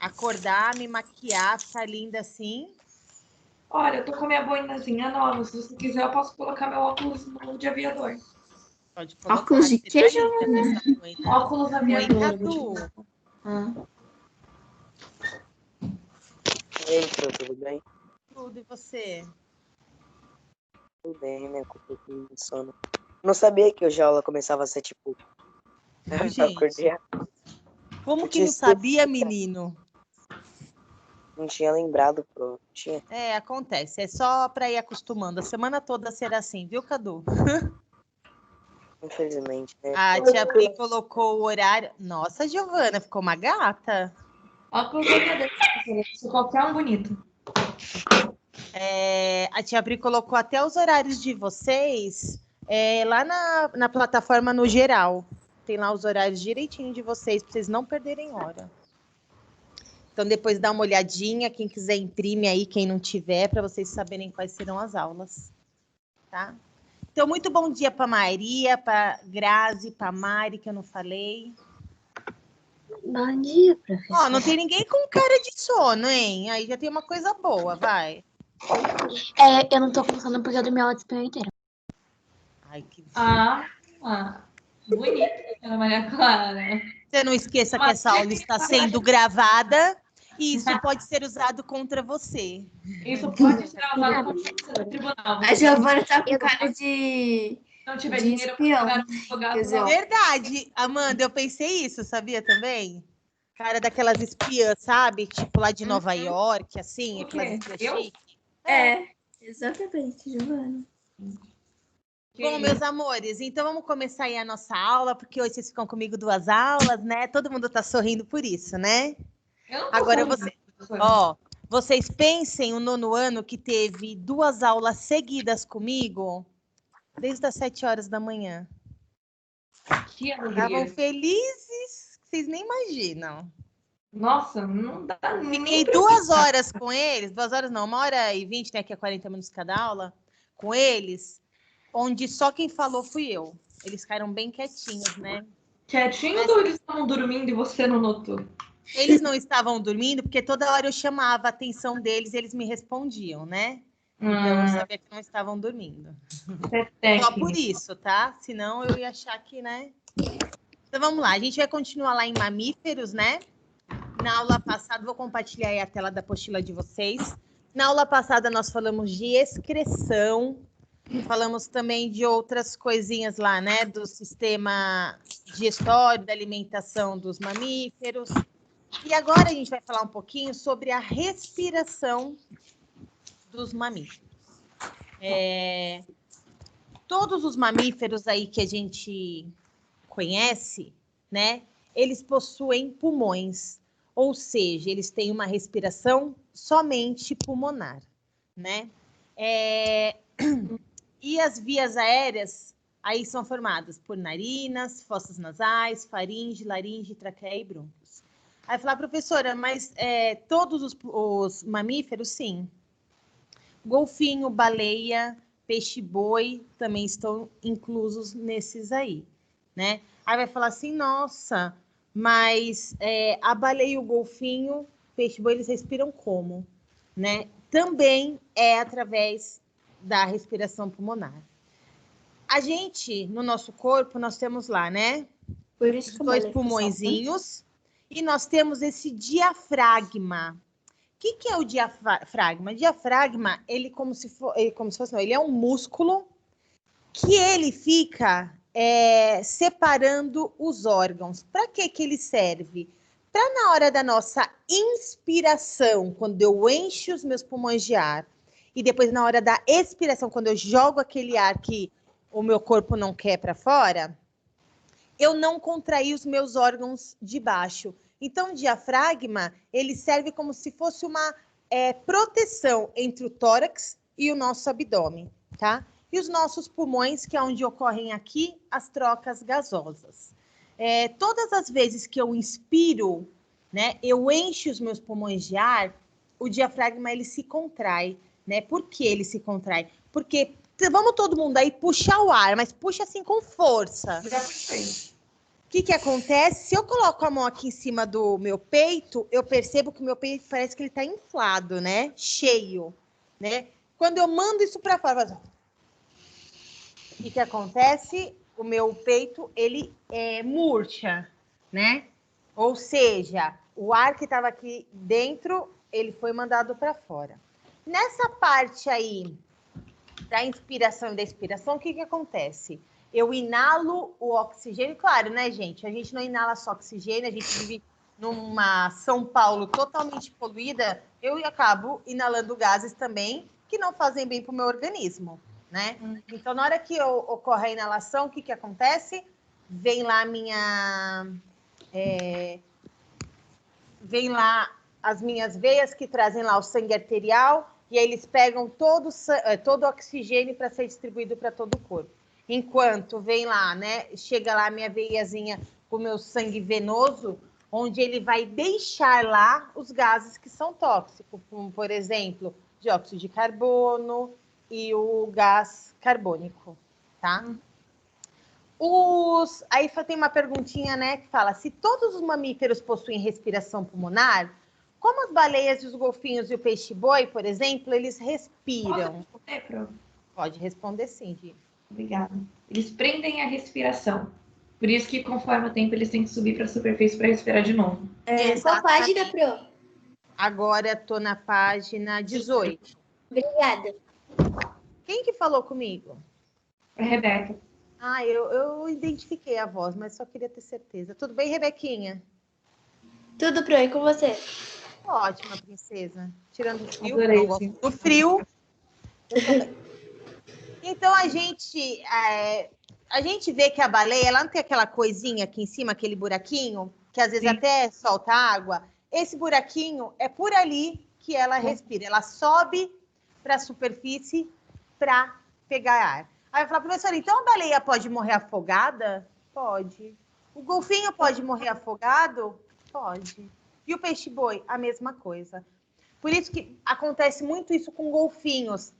Acordar, me maquiar, ficar linda assim. Olha, eu tô com a minha boinazinha nova. Se você quiser, eu posso colocar meu óculos novo de aviador. Pode colocar. Óculos de Você quê, tá Giovana? linda com essa boina. Óculos Oi, aviador. Cadu. E aí, Pro, tudo bem? Tudo, e você? Tudo bem, né? Com um pouquinho de sono. Não sabia que hoje a aula começava a ser tipo. Eu já acordei. Como Eu que não tinha sabia, menino? Não tinha lembrado, Pro. Não tinha. É, acontece. É só para ir acostumando. A semana toda será assim, viu, Cadu? Infelizmente, né? A tia Pri colocou o horário. Nossa, Giovana, ficou uma gata. Óculos aviador. Se qualquer um bonito. A tia Pri colocou até os horários de vocês lá na plataforma no geral. Tem lá os horários direitinho de vocês, para vocês não perderem hora. Então, depois dá uma olhadinha. Quem quiser, imprime aí, quem não tiver, para vocês saberem quais serão as aulas. Tá? Então, muito bom dia para Maria, para Grazi, para Mari, que eu não falei. Bom dia, professor. Ó, não tem ninguém com cara de sono, hein? Aí já tem uma coisa boa, vai. Eu não tô contando porque eu dormi a aula de espanhol inteira. Ai, que... Bonita, Ana Maria Clara. Você não esqueça que essa aula está sendo gravada e isso pode ser usado contra você. Isso pode ser usado contra você no tribunal. A Giovana tá com cara de... Se não tiver de dinheiro para espião. pagar um advogado, Quer dizer, não. Verdade, Amanda, eu pensei isso, sabia também? Cara daquelas espiãs, sabe? Tipo lá de Nova York, assim, O aquelas quê? espiãs Eu? chiques. Exatamente, Giovana. Bom, meus amores, então vamos começar aí a nossa aula, porque hoje vocês ficam comigo 2 aulas, né? Todo mundo tá sorrindo por isso, né? Eu não tô Agora sorrindo, vocês pensem o 9º ano que teve 2 aulas seguidas comigo, desde as 7 horas da manhã. Que Estavam alegria. felizes, vocês nem imaginam. Nossa, não dá nem Fiquei 2 horas com eles, 2 horas não, 1h20, né, que é 40 minutos cada aula, com eles, onde só quem falou fui eu. Eles ficaram bem quietinhos, né? Quietinho ou eles estavam dormindo e você não notou? Eles não estavam dormindo, porque toda hora eu chamava a atenção deles e eles me respondiam, né? Então eu sabia que não estavam dormindo. Só por isso, tá? Senão eu ia achar que, né? Então vamos lá, a gente vai continuar lá em mamíferos, né? Na aula passada, vou compartilhar aí a tela da apostila de vocês. Na aula passada nós falamos de excreção, falamos também de outras coisinhas lá, né? Do sistema digestório, da alimentação dos mamíferos. E agora a gente vai falar um pouquinho sobre a respiração dos mamíferos. Todos os mamíferos aí que a gente conhece, né? Eles possuem pulmões, ou seja, eles têm uma respiração somente pulmonar, né? E as vias aéreas aí são formadas por narinas, fossas nasais, faringe, laringe, traqueia e brônquios. Aí falar, professora, mas todos os mamíferos, sim. Golfinho, baleia, peixe-boi também estão inclusos nesses aí, né? Aí vai falar assim, nossa, mas a baleia e o golfinho, peixe-boi, eles respiram como? Né? Também é através da respiração pulmonar. A gente, no nosso corpo, nós temos lá, né? Por isso que 2 pulmõezinhos e nós temos esse diafragma. O que é o diafragma? Diafragma, ele é um músculo que ele fica separando os órgãos. Para que ele serve? Para na hora da nossa inspiração, quando eu encho os meus pulmões de ar, e depois na hora da expiração, quando eu jogo aquele ar que o meu corpo não quer para fora, eu não contrair os meus órgãos de baixo. Então, o diafragma, ele serve como se fosse uma proteção entre o tórax e o nosso abdômen, tá? E os nossos pulmões, que é onde ocorrem aqui as trocas gasosas. Todas as vezes que eu inspiro, né, eu encho os meus pulmões de ar, o diafragma, ele se contrai, né? Por que ele se contrai? Porque, vamos todo mundo aí puxar o ar, mas puxa assim com força. Já puxei. que acontece? Se eu coloco a mão aqui em cima do meu peito, eu percebo que o meu peito parece que ele está inflado, né? Cheio, né? Quando eu mando isso para fora, faz... o que acontece? O meu peito, ele murcha, né? Ou seja, o ar que estava aqui dentro, ele foi mandado para fora. Nessa parte aí da inspiração e da expiração, o que acontece? Eu inalo o oxigênio, claro, né, gente? A gente não inala só oxigênio, a gente vive numa São Paulo totalmente poluída, eu acabo inalando gases também que não fazem bem para o meu organismo, né? Então, na hora que ocorre a inalação, o que acontece? Vem lá vem lá as minhas veias que trazem lá o sangue arterial e aí eles pegam todo o oxigênio para ser distribuído para todo o corpo. Enquanto vem lá, né? Chega lá a minha veiazinha com o meu sangue venoso, onde ele vai deixar lá os gases que são tóxicos, como, por exemplo, dióxido de carbono e o gás carbônico, tá? Aí tem uma perguntinha, né, que fala, se todos os mamíferos possuem respiração pulmonar, como as baleias, os golfinhos e o peixe-boi, por exemplo, eles respiram? Posso responder, Pro? Pode responder sim, Gi. Obrigada. Eles prendem a respiração. Por isso que, conforme o tempo, eles têm que subir para a superfície para respirar de novo. Qual página, Pro? Agora estou na página 18. Obrigada. Quem que falou comigo? A Rebeca. Ah, eu identifiquei a voz, mas só queria ter certeza. Tudo bem, Rebequinha? Tudo, Pro, e com você? Ótima, princesa. Tirando o frio, Adorei, não gosto sim. do frio. Eu também. Então, a gente vê que a baleia, ela não tem aquela coisinha aqui em cima, aquele buraquinho, que às vezes Sim. até solta água. Esse buraquinho é por ali que ela respira. Ela sobe para a superfície para pegar ar. Aí eu falo, professora, então a baleia pode morrer afogada? Pode. O golfinho pode morrer afogado? Pode. E o peixe-boi? A mesma coisa. Por isso que acontece muito isso com golfinhos.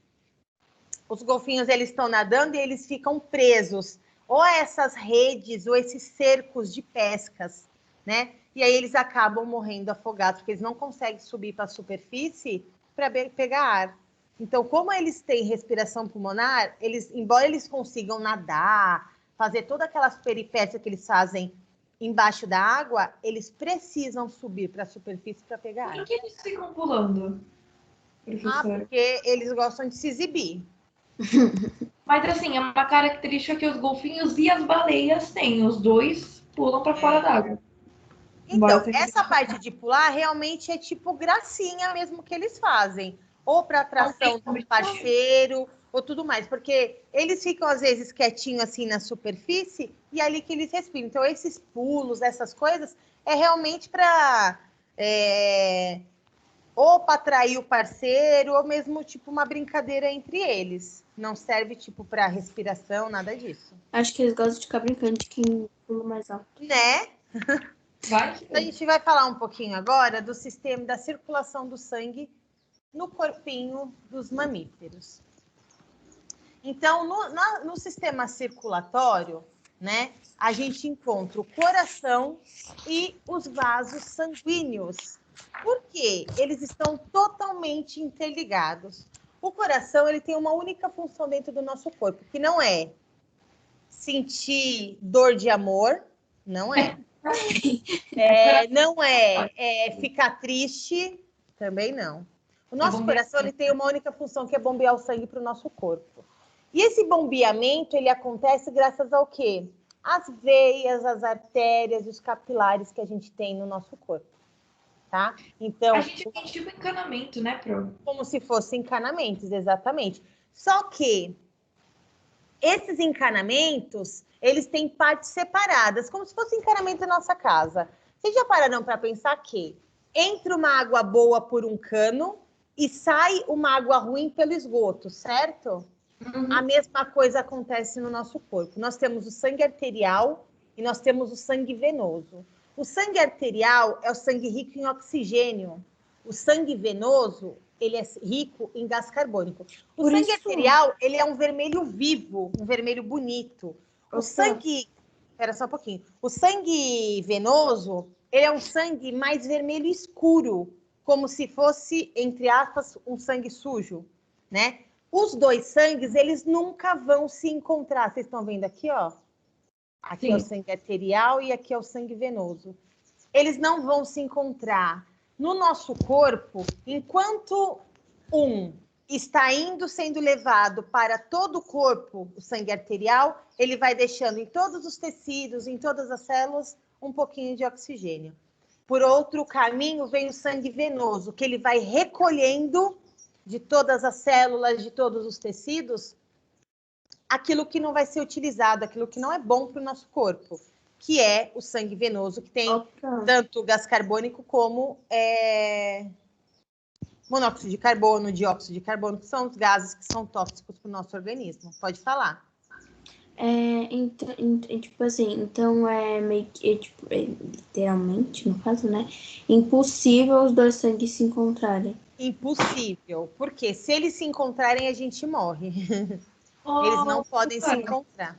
Os golfinhos, eles estão nadando e eles ficam presos. Ou a essas redes, ou esses cercos de pescas, né? E aí eles acabam morrendo afogados, porque eles não conseguem subir para a superfície para pegar ar. Então, como eles têm respiração pulmonar, embora eles consigam nadar, fazer todas aquelas peripécias que eles fazem embaixo da água, eles precisam subir para a superfície para pegar Por ar. que eles ficam pulando, professora? Porque eles gostam de se exibir. Mas, assim, é uma característica que os golfinhos e as baleias têm. Os dois pulam para fora d'água. Então, essa parte de pular realmente é tipo gracinha mesmo que eles fazem. Ou para atração do parceiro, ou tudo mais. Porque eles ficam, às vezes, quietinhos assim na superfície e é ali que eles respiram. Então, esses pulos, essas coisas, é realmente para... ou para atrair o parceiro, ou mesmo tipo uma brincadeira entre eles. Não serve tipo para respiração, nada disso. Acho que eles gostam de ficar brincando de quem pula mais alto. Né? A gente vai falar um pouquinho agora do sistema da circulação do sangue no corpinho dos mamíferos. Então, no sistema circulatório, né, a gente encontra o coração e os vasos sanguíneos. Por quê? Eles estão totalmente interligados. O coração, ele tem uma única função dentro do nosso corpo, que não é sentir dor de amor, não é. Não é ficar triste, também não. O nosso coração, ele tem uma única função, que é bombear o sangue para o nosso corpo. E esse bombeamento, ele acontece graças ao quê? As veias, as artérias, os capilares que a gente tem no nosso corpo. Tá? Então, a gente tem tipo encanamento, né, Pro? Como se fossem encanamentos, exatamente. Só que esses encanamentos, eles têm partes separadas, como se fosse encanamento da nossa casa. Vocês já pararam para pensar que entra uma água boa por um cano e sai uma água ruim pelo esgoto, certo? Uhum. A mesma coisa acontece no nosso corpo. Nós temos o sangue arterial e nós temos o sangue venoso. O sangue arterial é o sangue rico em oxigênio. O sangue venoso, ele é rico em gás carbônico. O sangue arterial, ele é um vermelho vivo, um vermelho bonito. O sangue Espera só um pouquinho. O sangue venoso, ele é um sangue mais vermelho escuro, como se fosse, entre aspas, um sangue sujo, né? Os dois sangues, eles nunca vão se encontrar. Vocês estão vendo aqui, ó? Aqui Sim. é o sangue arterial e aqui é o sangue venoso. Eles não vão se encontrar no nosso corpo enquanto um está sendo levado para todo o corpo, o sangue arterial, ele vai deixando em todos os tecidos, em todas as células, um pouquinho de oxigênio. Por outro caminho, vem o sangue venoso, que ele vai recolhendo de todas as células, de todos os tecidos, aquilo que não vai ser utilizado, aquilo que não é bom para o nosso corpo, que é o sangue venoso, que tem tanto gás carbônico como monóxido de carbono, dióxido de carbono, que são os gases que são tóxicos para o nosso organismo. Pode falar. Tipo assim, então é meio que, tipo, literalmente, no caso, né? Impossível os dois sangues se encontrarem. Impossível, porque se eles se encontrarem, a gente morre. Eles não podem se encontrar.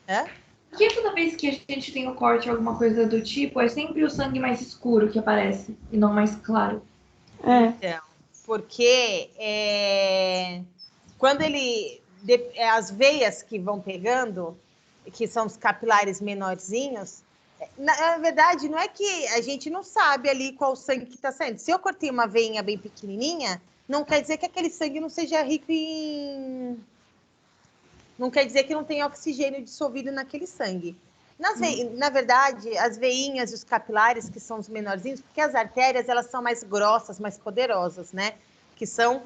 Hã? Por que toda vez que a gente tem um corte, alguma coisa do tipo, é sempre o sangue mais escuro que aparece e não mais claro? Então, porque quando as veias que vão pegando, que são os capilares menorzinhos, na verdade, não é que a gente não sabe ali qual o sangue que está saindo. Se eu cortei uma veinha bem pequenininha, não quer dizer que aquele sangue não seja rico em... Não quer dizer que não tenha oxigênio dissolvido naquele sangue. Na verdade, as veinhas e os capilares, que são os menorzinhos, porque as artérias, elas são mais grossas, mais poderosas, né? Que são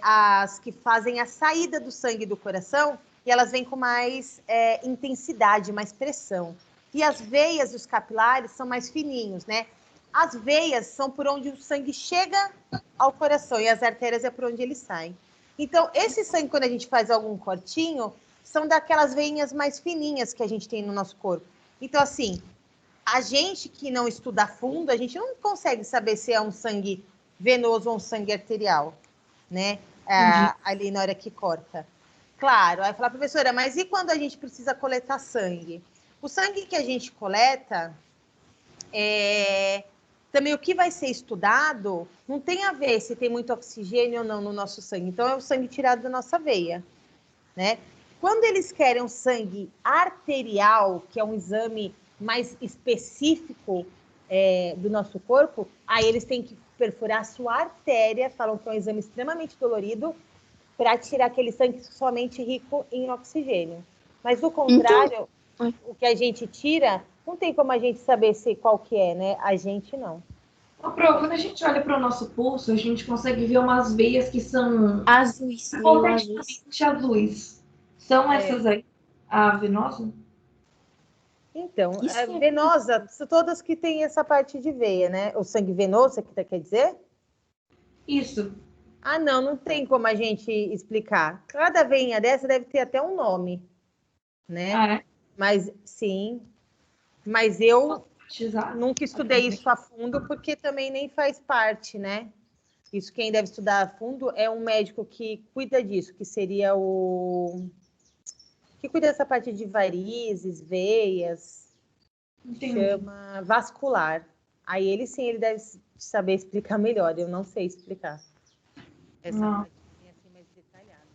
as que fazem a saída do sangue do coração, e elas vêm com mais intensidade, mais pressão. E as veias e os capilares são mais fininhos, né? As veias são por onde o sangue chega ao coração, e as artérias é por onde ele sai. Então, esse sangue, quando a gente faz algum cortinho, são daquelas veinhas mais fininhas que a gente tem no nosso corpo. Então, assim, a gente que não estuda a fundo, a gente não consegue saber se é um sangue venoso ou um sangue arterial, né? Ali na hora que corta. Claro, aí falar, professora, mas e quando a gente precisa coletar sangue? O sangue que a gente coleta, também o que vai ser estudado não tem a ver se tem muito oxigênio ou não no nosso sangue. Então, é o sangue tirado da nossa veia, né? Quando eles querem um sangue arterial, que é um exame mais específico do nosso corpo, aí eles têm que perfurar a sua artéria, falam que é um exame extremamente dolorido, para tirar aquele sangue somente rico em oxigênio. Mas, do contrário, o que a gente tira, não tem como a gente saber qual que é, né? A gente não. Pro, quando a gente olha para o nosso pulso, a gente consegue ver umas veias que são Azuis, completamente azuis. São essas aí, a venosa? Então, a venosa, são todas que têm essa parte de veia, né? O sangue venoso, que quer dizer? Isso. Ah, não tem como a gente explicar. Cada veinha dessa deve ter até um nome, né? Ah, é? Mas, sim. Mas eu nunca estudei isso a fundo, porque também nem faz parte, né? Isso quem deve estudar a fundo é um médico que cuida disso, que seria que cuida dessa parte de varizes, veias, chama vascular. Aí ele sim, ele deve saber explicar melhor, eu não sei explicar. Essa parte assim mais detalhada.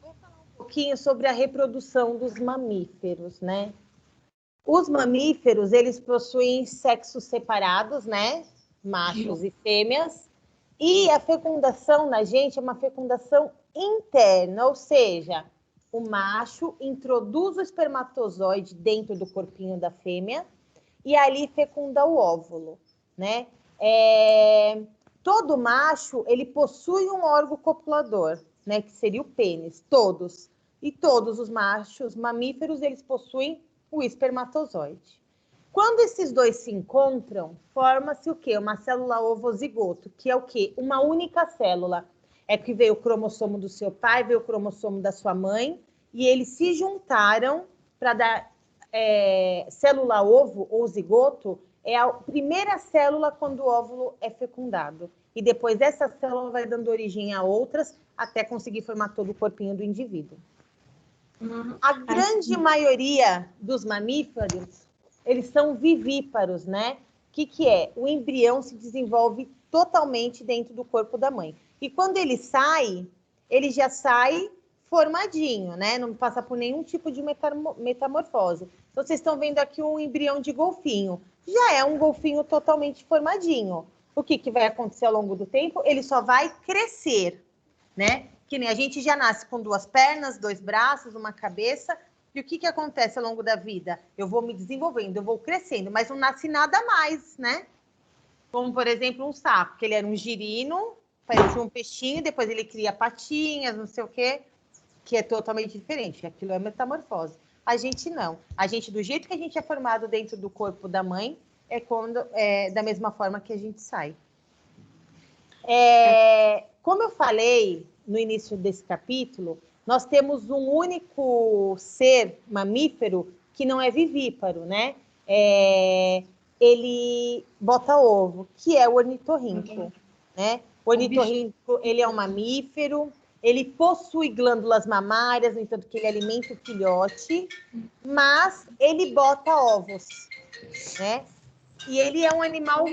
Vou falar um pouquinho sobre a reprodução dos mamíferos, né? Os mamíferos, eles possuem sexos separados, né? Machos e fêmeas. E a fecundação na gente é uma fecundação interna, ou seja, o macho introduz o espermatozoide dentro do corpinho da fêmea e ali fecunda o óvulo, né? Todo macho, ele possui um órgão copulador, né? Que seria o pênis, todos. E todos os machos mamíferos, eles possuem o espermatozoide. Quando esses dois se encontram, forma-se o quê? Uma célula ovozigoto, que é o quê? Uma única célula. É que veio o cromossomo do seu pai, veio o cromossomo da sua mãe, e eles se juntaram para dar célula ovo ou zigoto, é a primeira célula quando o óvulo é fecundado. E depois essa célula vai dando origem a outras, até conseguir formar todo o corpinho do indivíduo. A grande maioria dos mamíferos, eles são vivíparos, né? O que é? O embrião se desenvolve totalmente dentro do corpo da mãe. E quando ele já sai formadinho, né? Não passa por nenhum tipo de metamorfose. Então, vocês estão vendo aqui um embrião de golfinho. Já é um golfinho totalmente formadinho. O que vai acontecer ao longo do tempo? Ele só vai crescer, né? Que nem a gente já nasce com 2 pernas, 2 braços, uma cabeça. E o que acontece ao longo da vida? Eu vou me desenvolvendo, eu vou crescendo, mas não nasce nada mais, né? Como, por exemplo, um sapo, que ele era um girino, parecia um peixinho, depois ele cria patinhas, não sei o quê, que é totalmente diferente. Aquilo é metamorfose. A gente não. A gente, do jeito que a gente é formado dentro do corpo da mãe, é da mesma forma que a gente sai. Como eu falei no início desse capítulo, nós temos um único ser mamífero que não é vivíparo, né? Ele bota ovo, que é o ornitorrinco, né? O ornitorrinco, ele é um mamífero, ele possui glândulas mamárias, no entanto que ele alimenta o filhote, mas ele bota ovos, né? E ele é um animal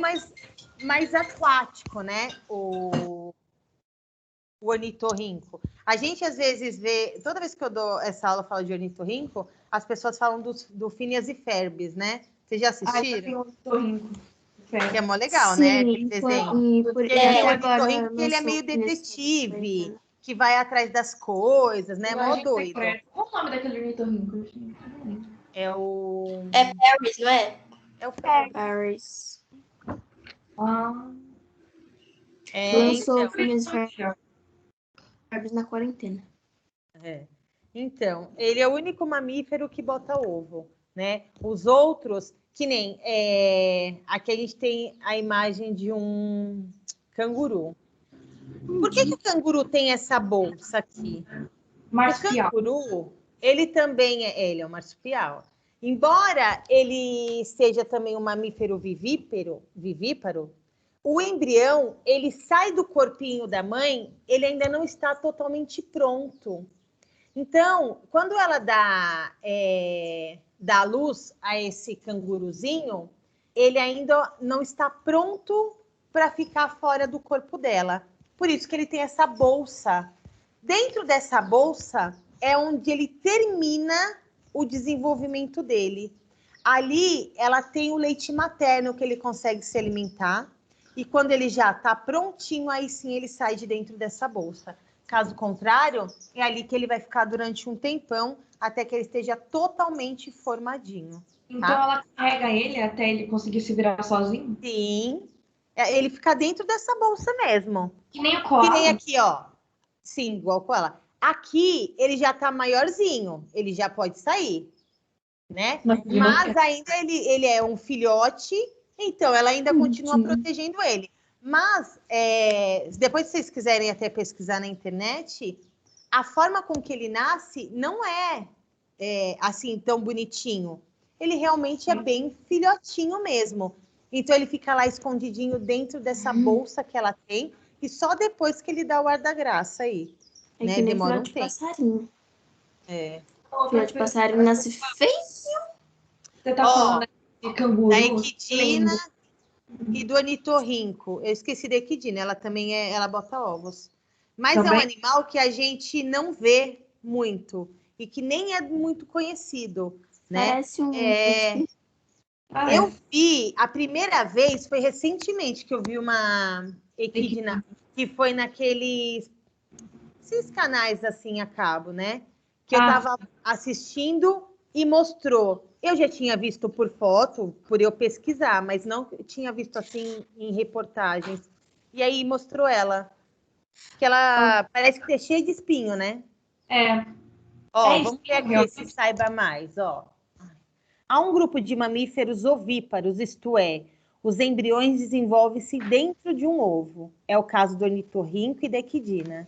mais aquático, né? O ornitorrinco. A gente, às vezes, vê... Toda vez que eu dou essa aula, falo de ornitorrinco, as pessoas falam do Phineas e Ferb, né? Vocês já assistiram? Que é mó legal, Sim, né? Aquele desenho. Porque até o agora ornitorrinco, ele é meio detetive, que vai atrás das coisas, né? Mó doido. Qual o nome daquele ornitorrinco? É o... É Paris, não é? É o Ferb. Paris. Então, Lançou Phineas e Ferb na quarentena. Então, ele é o único mamífero que bota ovo, né? Os outros, que nem... aqui a gente tem a imagem de um canguru. Por que o canguru tem essa bolsa aqui? Marsupial. O canguru, ele também ele é um marsupial. Embora ele seja também um mamífero vivíparo, o embrião, ele sai do corpinho da mãe, ele ainda não está totalmente pronto. Então, quando ela dá luz a esse canguruzinho, ele ainda não está pronto para ficar fora do corpo dela. Por isso que ele tem essa bolsa. Dentro dessa bolsa é onde ele termina o desenvolvimento dele. Ali, ela tem o leite materno que ele consegue se alimentar. E quando ele já está prontinho, aí sim ele sai de dentro dessa bolsa. Caso contrário, é ali que ele vai ficar durante um tempão, até que ele esteja totalmente formadinho. Então ela carrega ele até ele conseguir se virar sozinho? Sim. Ele fica dentro dessa bolsa mesmo. Que nem o koala. Que nem aqui, ó. Sim, igual com ela. Aqui, ele já tá maiorzinho. Ele já pode sair, né? Mas ainda ele é um filhote, então ela ainda continua protegendo ele. Mas, depois se vocês quiserem até pesquisar na internet, a forma com que ele nasce não é assim tão bonitinho. Ele realmente é bem filhotinho mesmo. Então ele fica lá escondidinho dentro dessa bolsa que ela tem e só depois que ele dá o ar da graça aí. É né? que nem Demora um filhote de tempo. passarinho. Filhote de passarinho nasce feio. Você tá falando de canguru? Da equidna e do anitorrinco. Eu esqueci da equidna, ela também ela bota ovos. Mas é um animal que a gente não vê muito e que nem é muito conhecido, né? Parece um... Eu vi, a primeira vez foi recentemente que eu vi uma equidna, que foi naqueles esses canais assim a cabo, né? Que eu tava assistindo e mostrou. Eu já tinha visto por foto, por eu pesquisar, mas não tinha visto assim em reportagens. E aí mostrou ela. Que ela parece que é cheia de espinho, né? Vamos ver aqui se saiba mais, ó. Há um grupo de mamíferos ovíparos, isto é, os embriões desenvolvem-se dentro de um ovo. É o caso do ornitorrinco e da equidna.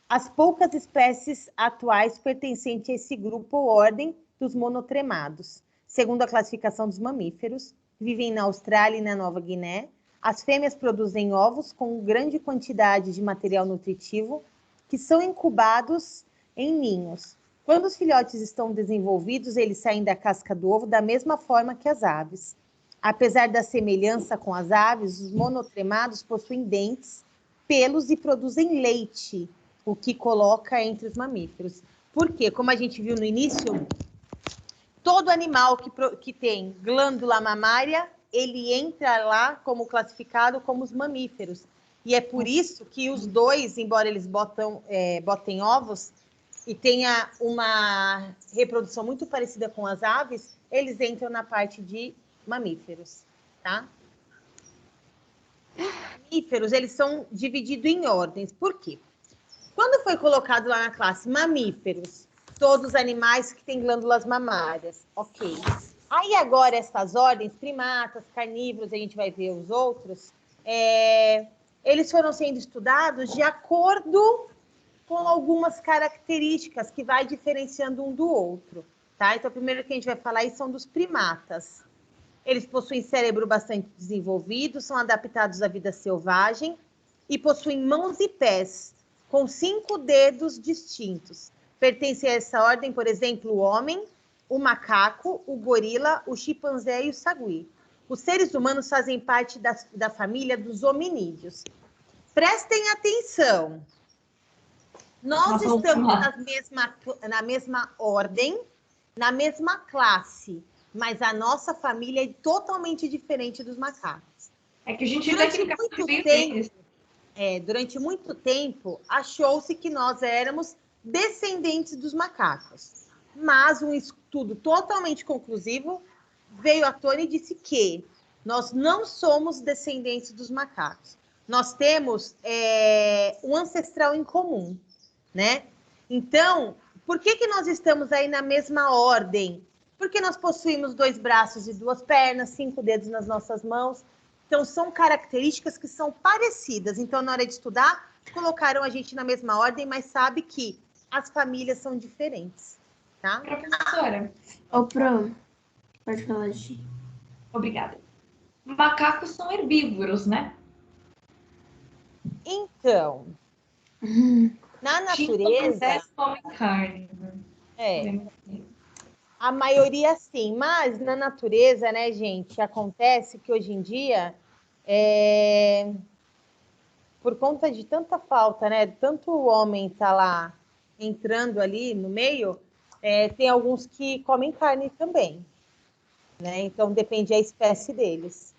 As poucas espécies atuais pertencentes a esse grupo ou ordem dos monotremados. Segundo a classificação dos mamíferos, vivem na Austrália e na Nova Guiné. As fêmeas produzem ovos com grande quantidade de material nutritivo que são incubados em ninhos. Quando os filhotes estão desenvolvidos, eles saem da casca do ovo da mesma forma que as aves. Apesar da semelhança com as aves, os monotremados possuem dentes, pelos e produzem leite, o que coloca entre os mamíferos. Por quê? Como a gente viu no início, todo animal que tem glândula mamária, ele entra lá como classificado como os mamíferos. E é por isso que os dois, embora eles botem ovos e tenha uma reprodução muito parecida com as aves, eles entram na parte de mamíferos, tá? Mamíferos, eles são divididos em ordens. Por quê? Quando foi colocado lá na classe mamíferos, todos os animais que têm glândulas mamárias, ok. Aí agora essas ordens, primatas, carnívoros, a gente vai ver os outros, eles foram sendo estudados de acordo com algumas características que vai diferenciando um do outro, tá? Então, primeiro que a gente vai falar aí são dos primatas. Eles possuem cérebro bastante desenvolvido, são adaptados à vida selvagem e possuem mãos e pés com 5 dedos distintos. Pertencem a essa ordem, por exemplo, o homem, o macaco, o gorila, o chimpanzé e o sagui. Os seres humanos fazem parte da família dos hominídeos. Prestem atenção. Nós estamos na mesma ordem, na mesma classe, mas a nossa família é totalmente diferente dos macacos. É que a gente vê que durante muito tempo, achou-se que nós éramos descendentes dos macacos. Mas um estudo totalmente conclusivo veio à tona e disse que nós não somos descendentes dos macacos. Nós temos um ancestral em comum, né? Então, por que nós estamos aí na mesma ordem? Porque nós possuímos 2 braços e 2 pernas, 5 dedos nas nossas mãos. Então, são características que são parecidas. Então, na hora de estudar, colocaram a gente na mesma ordem, mas sabe que as famílias são diferentes, tá? Professora. Pode falar, Gi. Obrigada. Macacos são herbívoros, né? Então, na natureza... comem carne. A maioria sim, mas na natureza, né, gente, acontece que hoje em dia, por conta de tanta falta, né, tanto o homem tá lá entrando ali no meio, tem alguns que comem carne também, né, então depende da espécie deles.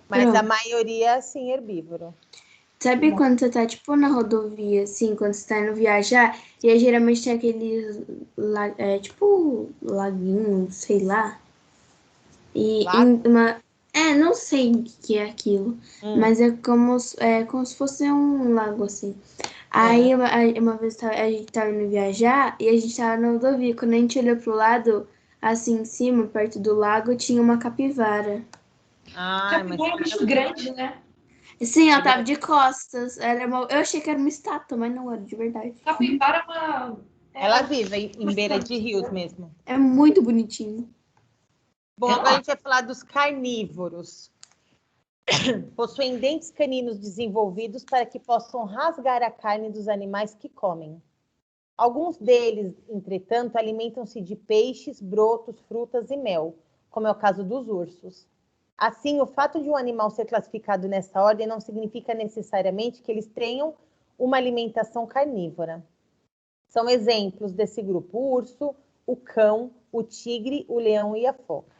Mas a maioria, sim, herbívoro. Sabe quando você tá, tipo, na rodovia, assim, quando você tá indo viajar, e aí geralmente tem aqueles, tipo, laguinho, sei lá. E não sei o que é aquilo, mas é como se fosse um lago, assim. Aí, uma vez a gente tava indo viajar, e a gente tava na rodovia, quando a gente olhou pro lado, assim, em cima, perto do lago, tinha uma capivara. Capivara é um bicho grande, né? Sim, ela tava de costas. Eu achei que era uma estátua, mas não era de verdade. Capivara é uma... Ela vive em beira de rios mesmo. É muito bonitinho. Bom, agora a gente vai falar dos carnívoros. Possuem dentes caninos desenvolvidos para que possam rasgar a carne dos animais que comem. Alguns deles, entretanto, alimentam-se de peixes, brotos, frutas e mel, como é o caso dos ursos. Assim, o fato de um animal ser classificado nessa ordem não significa necessariamente que eles tenham uma alimentação carnívora. São exemplos desse grupo: o urso, o cão, o tigre, o leão e a foca.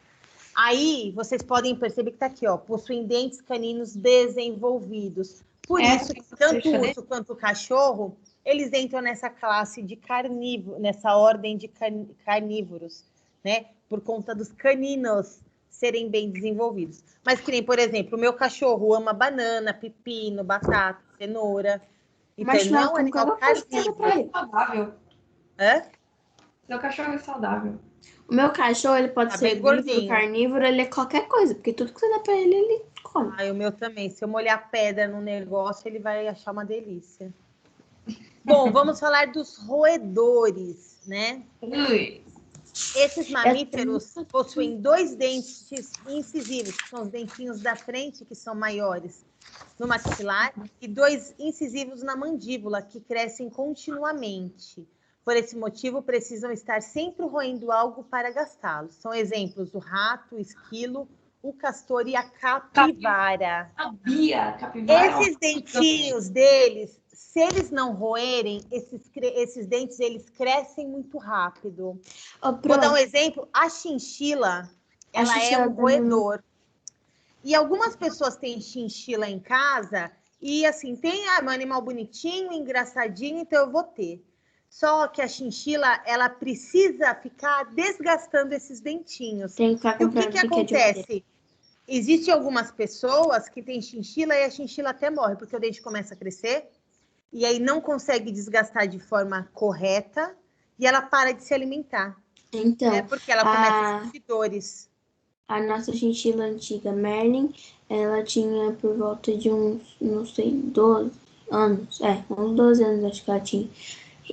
Aí, vocês podem perceber que está aqui, ó, possuem dentes caninos desenvolvidos. Por isso, tanto o urso quanto o cachorro, eles entram nessa classe de carnívoro, nessa ordem de carnívoros, né? Por conta dos caninos serem bem desenvolvidos. Mas que nem, por exemplo, o meu cachorro ama banana, pepino, batata, cenoura. Então, mas não é um animal carnívoro. Saudável. Seu cachorro é saudável. O meu cachorro, ele pode ser herbívoro, carnívoro, ele é qualquer coisa, porque tudo que você dá pra ele, ele come. O meu também. Se eu molhar pedra no negócio, ele vai achar uma delícia. Bom, vamos falar dos roedores, né? Esses mamíferos possuem 2 dentes incisivos, que são os dentinhos da frente, que são maiores no maxilar, e 2 incisivos na mandíbula, que crescem continuamente. Por esse motivo, precisam estar sempre roendo algo para gastá-los. São exemplos o rato, o esquilo, o castor e a capivara. Capivara. Esses dentinhos deles, se eles não roerem, esses dentes eles crescem muito rápido. Vou dar um exemplo. A chinchila, ela é um roedor. E algumas pessoas têm chinchila em casa e assim, tem um animal bonitinho, engraçadinho, então eu vou ter. Só que a chinchila, ela precisa ficar desgastando esses dentinhos. Tem que ficar E o que comprando acontece? Existem algumas pessoas que têm chinchila e a chinchila até morre, porque o dente começa a crescer e aí não consegue desgastar de forma correta e ela para de se alimentar. Então, Porque ela começa a sentir dores. A nossa chinchila antiga, Merlin, ela tinha por volta de uns, não sei, 12 anos. Uns 12 anos acho que ela tinha.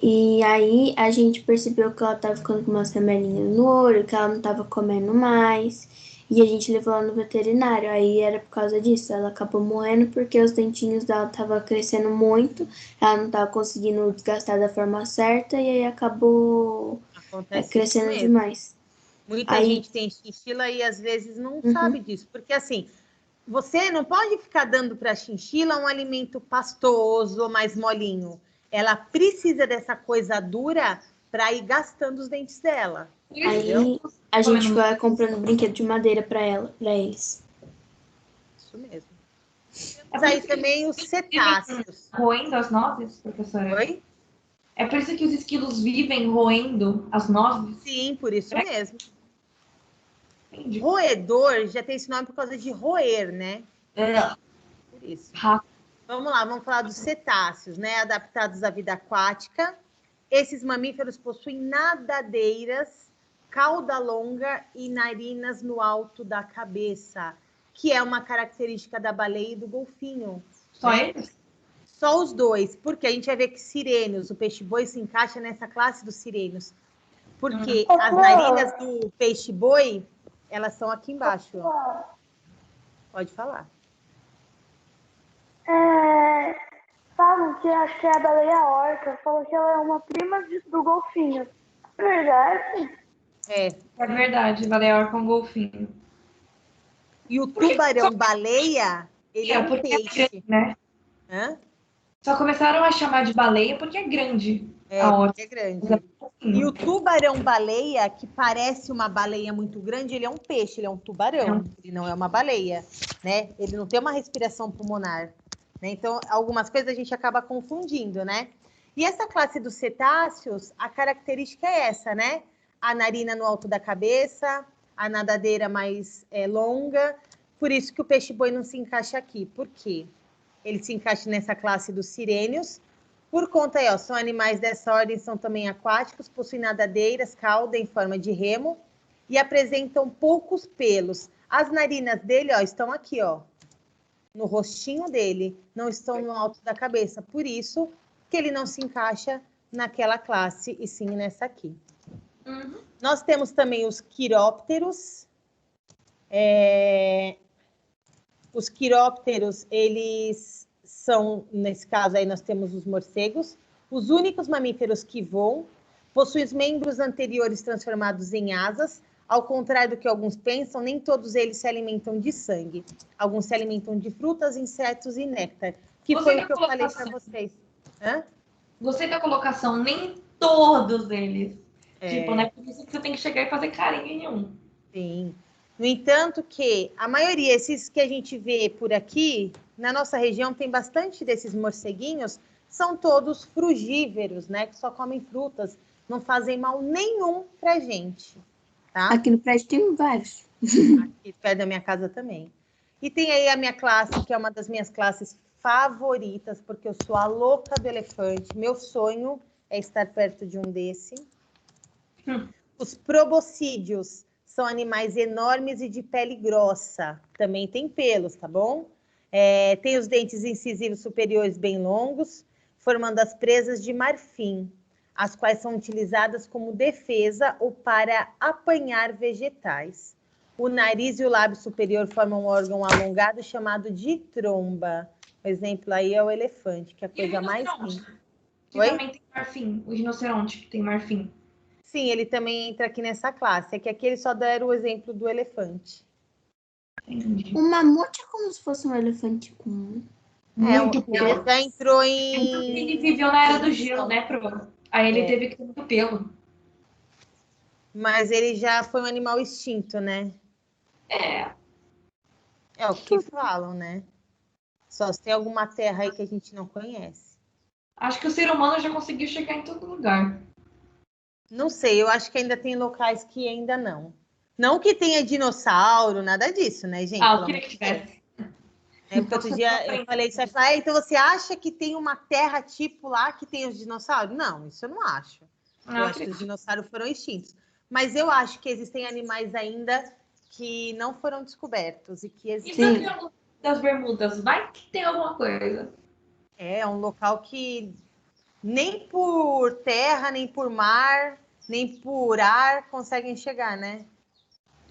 E aí a gente percebeu que ela tava ficando com umas camelinhas no olho, que ela não tava comendo mais. E a gente levou ela no veterinário. Aí era por causa disso. Ela acabou morrendo porque os dentinhos dela estavam crescendo muito. Ela não tava conseguindo desgastar da forma certa. E aí acabou crescendo demais. Muita gente tem chinchila e às vezes não sabe disso. Porque assim, você não pode ficar dando para a chinchila um alimento pastoso ou mais molinho. Ela precisa dessa coisa dura para ir gastando os dentes dela. Aí a gente vai comprando brinquedo de madeira para eles. Isso mesmo. Mas aí também os cetáceos. Roendo as nozes, professora? Oi? É por isso que os esquilos vivem roendo as nozes? Sim, por isso mesmo. Entendi. Roedor já tem esse nome por causa de roer, né? Por isso. Vamos lá, vamos falar dos cetáceos, né? Adaptados à vida aquática. Esses mamíferos possuem nadadeiras, cauda longa e narinas no alto da cabeça, que é uma característica da baleia e do golfinho. Só eles? Só os dois, porque a gente vai ver que sirênios, o peixe-boi se encaixa nessa classe dos sirênios. Porque as narinas do peixe-boi, elas são aqui embaixo. Ó. Pode falar. Falam que acho que é a baleia orca. Falam que ela é uma prima do golfinho. É verdade? É verdade, baleia orca é um golfinho. E o tubarão-baleia, ele é um peixe. grande, né? Hã? Só começaram a chamar de baleia porque é grande. Porque é grande. E o tubarão-baleia, que parece uma baleia muito grande, ele é um peixe, ele é um tubarão. Ele não é uma baleia, né? Ele não tem uma respiração pulmonar. Né? Então, algumas coisas a gente acaba confundindo, né? E essa classe dos cetáceos, a característica é essa, né? A narina no alto da cabeça, a nadadeira mais longa. Por isso que o peixe-boi não se encaixa aqui. Por quê? Ele se encaixa nessa classe dos sirênios. Por conta aí, ó, são animais dessa ordem, são também aquáticos, possuem nadadeiras, cauda em forma de remo e apresentam poucos pelos. As narinas dele, ó, estão aqui, ó, no rostinho dele, não estão no alto da cabeça. Por isso que ele não se encaixa naquela classe e sim nessa aqui. Nós temos também os quirópteros. Os quirópteros, eles são, nesse caso aí nós temos os morcegos, os únicos mamíferos que voam, possuem os membros anteriores transformados em asas, ao contrário do que alguns pensam, nem todos eles se alimentam de sangue. Alguns se alimentam de frutas, insetos e néctar, que foi o que eu falei para vocês. Gostei da colocação, nem todos eles. Tipo, não é por isso que você tem que chegar e fazer carinho em um. Sim. No entanto que a maioria, esses que a gente vê por aqui, na nossa região tem bastante desses morceguinhos, são todos frugívoros, né? Que só comem frutas, não fazem mal nenhum pra gente, tá? Aqui no prédio tem vários. Aqui perto da minha casa também. E tem aí a minha classe, que é uma das minhas classes favoritas, porque eu sou a louca do elefante. Meu sonho é estar perto de um desse. Os proboscídeos são animais enormes e de pele grossa. Também tem pelos, tá bom? Tem os dentes incisivos superiores bem longos, formando as presas de marfim, as quais são utilizadas como defesa ou para apanhar vegetais. O nariz e o lábio superior formam um órgão alongado chamado de tromba. O exemplo aí é o elefante, que é a coisa mais linda. Que Oi? também tem marfim. O rinoceronte que tem marfim. Sim, ele também entra aqui nessa classe. É que aqui eles só deram o exemplo do elefante. Entendi. O mamute é como se fosse um elefante comum. Muito Ele pelo. já entrou Ele em... viveu na era do gelo, né, Pro? Aí ele teve que ter muito pelo. Mas ele já foi um animal extinto, né? É. É o que falam, né? Só se tem alguma terra aí que a gente não conhece. Acho que o ser humano já conseguiu chegar em todo lugar. Não sei, eu acho que ainda tem locais que ainda não. Não que tenha dinossauro, nada disso, né, gente? Ah, Pelo eu queria amor que de Deus. tivesse. Porque outro dia eu falei isso, aí falei, então você acha que tem uma terra tipo lá que tem os dinossauros? Não, isso eu não acho. Eu acho que os dinossauros foram extintos. Mas eu acho que existem animais ainda que não foram descobertos e que E existem. no Triângulo das Bermudas, vai que tem alguma coisa. É um local que nem por terra, nem por mar, nem por ar conseguem chegar, né?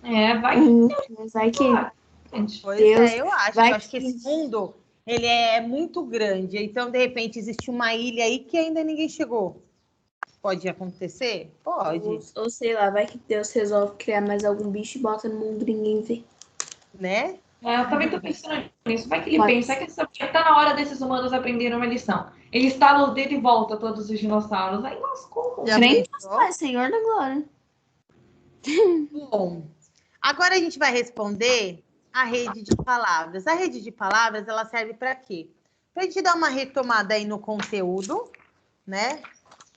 É, vai que Mas vai que tem, gente. Pois Deus, é, eu acho. vai Eu acho que esse mundo ele é muito grande. Então, de repente, existe uma ilha aí que ainda ninguém chegou. Pode acontecer? Pode, ou sei lá, vai que Deus resolve criar mais algum bicho e bota no mundo e ninguém vê. né? É, eu também tô pensando nisso. Vai que ele Pode pensa que tá na hora desses humanos aprenderem uma lição. Ele estala o dedo e volta todos os dinossauros. Aí lascou. Já Nem pensou? é Senhor da Glória. Bom, agora a gente vai responder a rede de palavras. A rede de palavras, ela serve para quê? Para a gente dar uma retomada aí no conteúdo, né?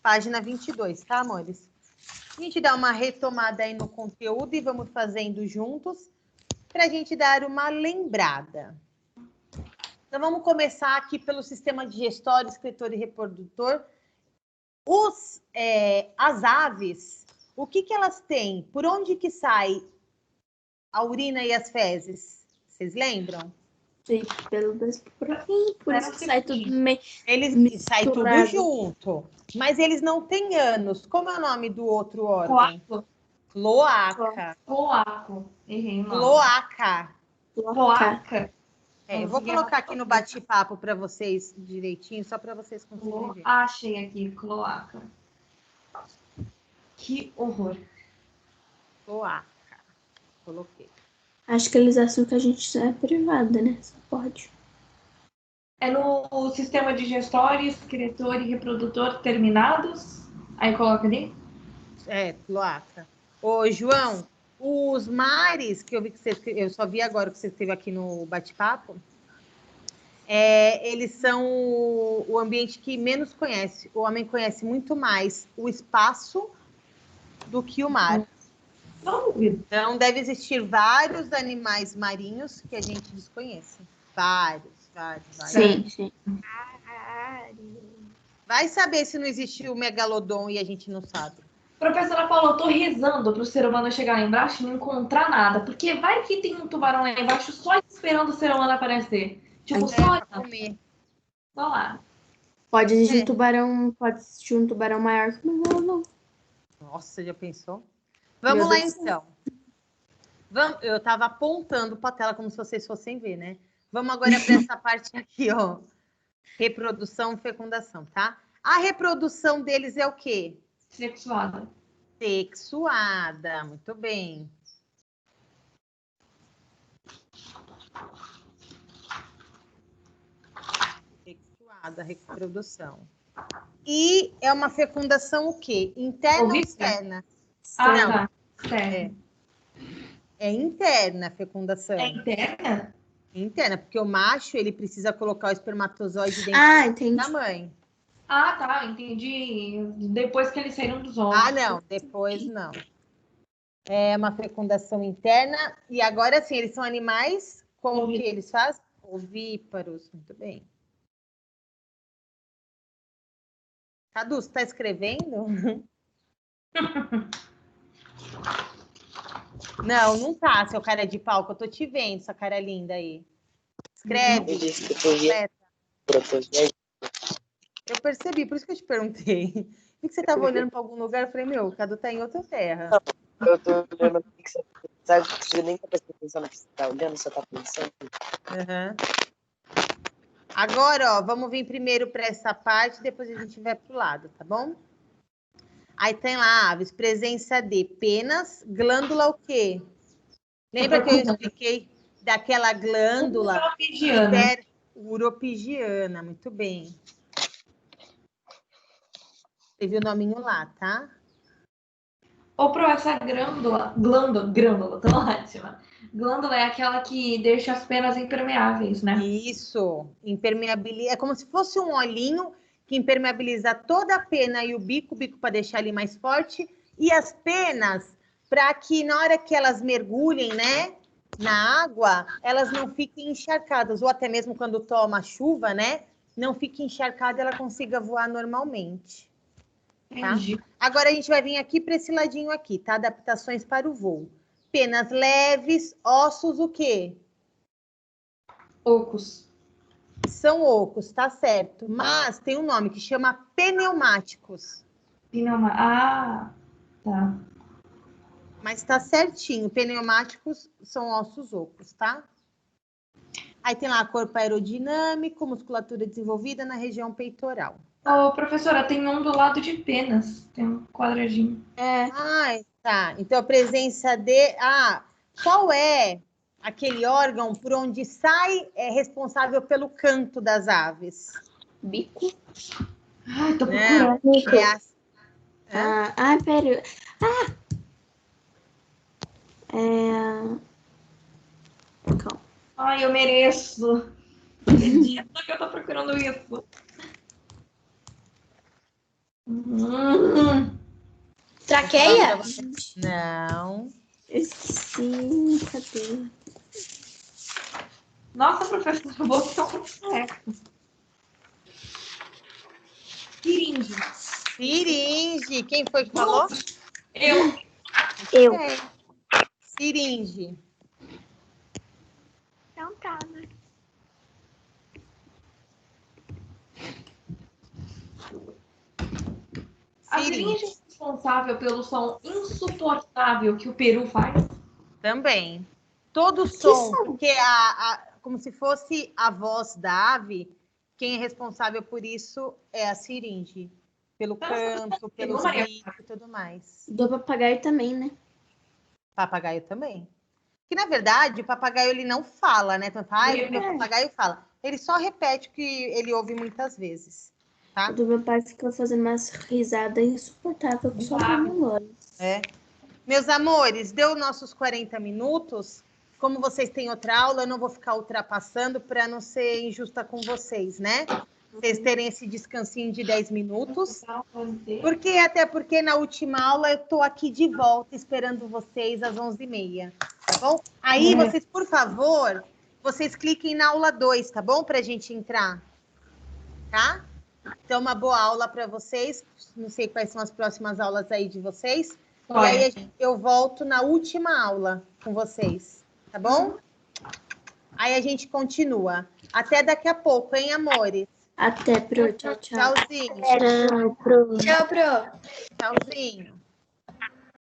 Página 22, tá, amores? A gente dá uma retomada aí no conteúdo e vamos fazendo juntos para a gente dar uma lembrada. Então, vamos começar aqui pelo sistema digestório, excretor e reprodutor. As aves, o que elas têm? Por onde que sai a urina e as fezes? Vocês lembram? Sei, por isso que sai tudo meio. Eles saem tudo Misturado. junto, mas eles não têm ânus. Como é o nome do outro órgão? Coaco. Cloaca. Coaco. Errei o nome. Cloaca. Cloaca. Eu vou colocar aqui no bate-papo para vocês direitinho, só para vocês conseguirem ver. Achei aqui, cloaca. Que horror. Cloaca. Coloquei. Acho que eles acham que a gente é privada, né? Só pode. É no sistema digestório, excretor e reprodutor terminados. Aí coloca ali. Cloaca. Ô, João, os mares que eu vi que você... Eu só vi agora que você esteve aqui no bate-papo. Eles são o ambiente que menos conhece. O homem conhece muito mais o espaço do que o mar. Não duvido. Então, deve existir vários animais marinhos que a gente desconhece. Vários. Sim. Vai saber se não existe o megalodon e a gente não sabe. Professora Paula, eu tô rezando pro ser humano chegar lá embaixo e não encontrar nada. Porque vai que tem um tubarão lá embaixo só esperando o ser humano aparecer. Tipo, só Pra comer. só lá. Pode existir um tubarão maior que o megalodon. Nossa, já pensou? Vamos lá, então. Eu estava apontando para a tela como se vocês fossem ver, né? Vamos agora para essa parte aqui, ó. Reprodução e fecundação, tá? A reprodução deles é o quê? Sexuada. Sexuada. Muito bem. Sexuada, reprodução. E é uma fecundação o quê? Interna ou externa? Ah, Não. tá. Certo. É interna a fecundação. É interna? Interna, porque o macho ele precisa colocar o espermatozoide dentro da mãe. Ah, tá, entendi. Depois que eles saíram dos ovos. Ah, não, depois não. É uma fecundação interna. E agora sim, eles são animais, como que eles fazem? Ovíparos, muito bem. Cadu, você está escrevendo? Não tá, seu cara de pau, que eu tô te vendo, essa cara linda aí. Escreve. Eu percebi, por isso que eu te perguntei. Vi que você estava olhando para algum lugar, eu falei, meu, o Cadu tá em outra terra. Eu tô olhando o que você sabe que você nem tá prestando atenção no que você tá olhando, você tá pensando. Uhum. Agora, ó, vamos vir primeiro para essa parte, depois a gente vai pro lado, tá bom? Aí tem lá, aves, presença de penas, glândula o quê? Lembra que eu expliquei daquela glândula Uropigiana. uropigiana, muito bem. Você viu o nominho lá, tá? Ou pro essa glândula, tô ótima. Glândula é aquela que deixa as penas impermeáveis, né? Isso, impermeabiliza, é como se fosse um olhinho que impermeabiliza toda a pena e o bico para deixar ele mais forte, e as penas para que na hora que elas mergulhem, né, na água, elas não fiquem encharcadas, ou até mesmo quando toma chuva, né, não fique encharcada, ela consiga voar normalmente. Tá? Entendi. Agora a gente vai vir aqui para esse ladinho aqui, tá? Adaptações para o voo. Penas leves, ossos o quê? Ocos. São ocos, tá certo. Mas tem um nome que chama pneumáticos. Ah, tá. Mas tá certinho. Pneumáticos são ossos ocos, tá? Aí tem lá corpo aerodinâmico, musculatura desenvolvida na região peitoral. Ô, professora, tem um do lado de penas. Tem um quadradinho. Ah, tá. Então a presença de... qual é aquele órgão por onde sai responsável pelo canto das aves? Bico? Ai, tô Não, procurando. Pera. Calma. Ai, eu mereço. Acredita que eu tô procurando isso. Traqueia? Não. Eu esqueci. Cadê? Nossa, professora, eu vou ficar um certo. Siringe. Siringe. Quem foi que falou? Eu. É. Siringe. Então tá, né? A siringe é responsável pelo som insuportável que o peru faz? Também. Todo som, porque como se fosse a voz da ave, quem é responsável por isso é a siringe. Pelo canto, pelos bicos e tudo mais. Do papagaio também, né? Papagaio também. Que, na verdade, o papagaio ele não fala, né? Então, o meu papagaio fala. Ele só repete o que ele ouve muitas vezes. Tá? O do meu pai ficou fazendo umas risadas insuportáveis com só uma memória. Meus amores, deu nossos 40 minutos. Como vocês têm outra aula, eu não vou ficar ultrapassando para não ser injusta com vocês, né? Vocês terem esse descansinho de 10 minutos. Até porque na última aula eu estou aqui de volta esperando vocês às 11h30, tá bom? Aí vocês, por favor, vocês cliquem na aula 2, tá bom? Para a gente entrar, tá? Então, uma boa aula para vocês. Não sei quais são as próximas aulas aí de vocês. E aí eu volto na última aula com vocês, tá bom? Aí a gente continua. Até daqui a pouco, hein, amores? Até, pro. Tchau, tchau. Tchauzinho. Tchau, pro. Tchauzinho.